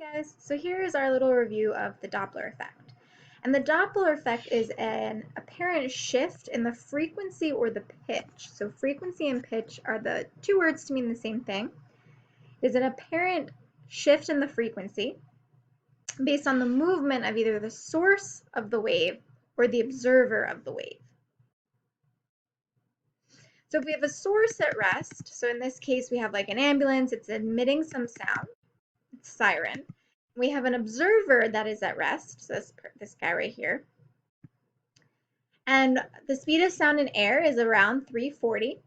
Guys, so here's our little review of the Doppler effect. And the Doppler effect is an apparent shift in the frequency or the pitch. So frequency and pitch are the two words to mean the same thing. It is an apparent shift in the frequency based on the movement of either the source of the wave or the observer of the wave. So if we have a source at rest, so in this case we have like an ambulance, it's emitting some sound, it's siren. We have an observer that is at rest, so this guy right here. And the speed of sound in air is around 340.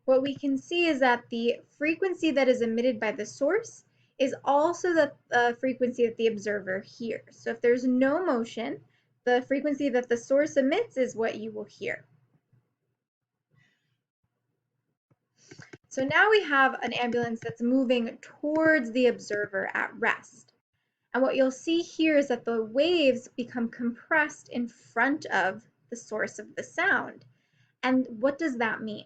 What we can see is that the frequency that is emitted by the source is also the frequency that the observer hears. So if there's no motion, the frequency that the source emits is what you will hear. So now we have an ambulance that's moving towards the observer at rest. And what you'll see here is that the waves become compressed in front of the source of the sound. And what does that mean?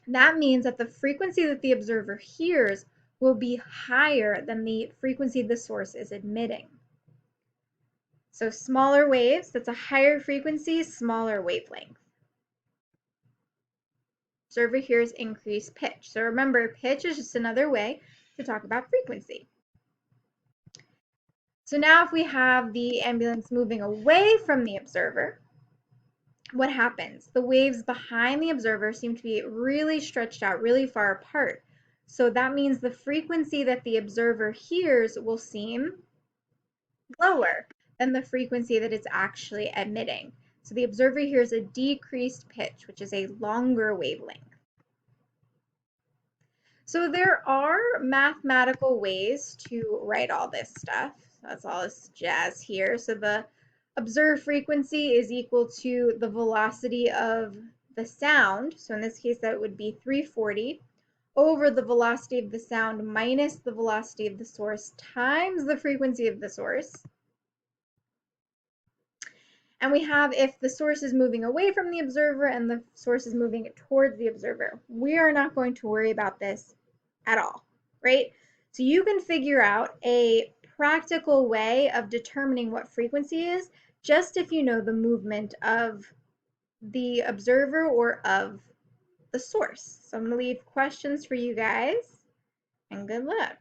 That means that the frequency that the observer hears will be higher than the frequency the source is emitting. So smaller waves, that's a higher frequency, smaller wavelength. Observer hears increased pitch. So remember, pitch is just another way to talk about frequency. So now if we have the ambulance moving away from the observer, what happens? The waves behind the observer seem to be really stretched out, really far apart. So that means the frequency that the observer hears will seem lower than the frequency that it's actually emitting. So the observer hears a decreased pitch, which is a longer wavelength. So there are mathematical ways to write all this stuff. That's all this jazz here. So the observed frequency is equal to the velocity of the sound. So in this case, that would be 340 over the velocity of the sound minus the velocity of the source times the frequency of the source. And we have if the source is moving away from the observer and the source is moving towards the observer. We are not going to worry about this at all, right? So you can figure out a practical way of determining what frequency is just if you know the movement of the observer or of the source. So I'm going to leave questions for you guys, and good luck.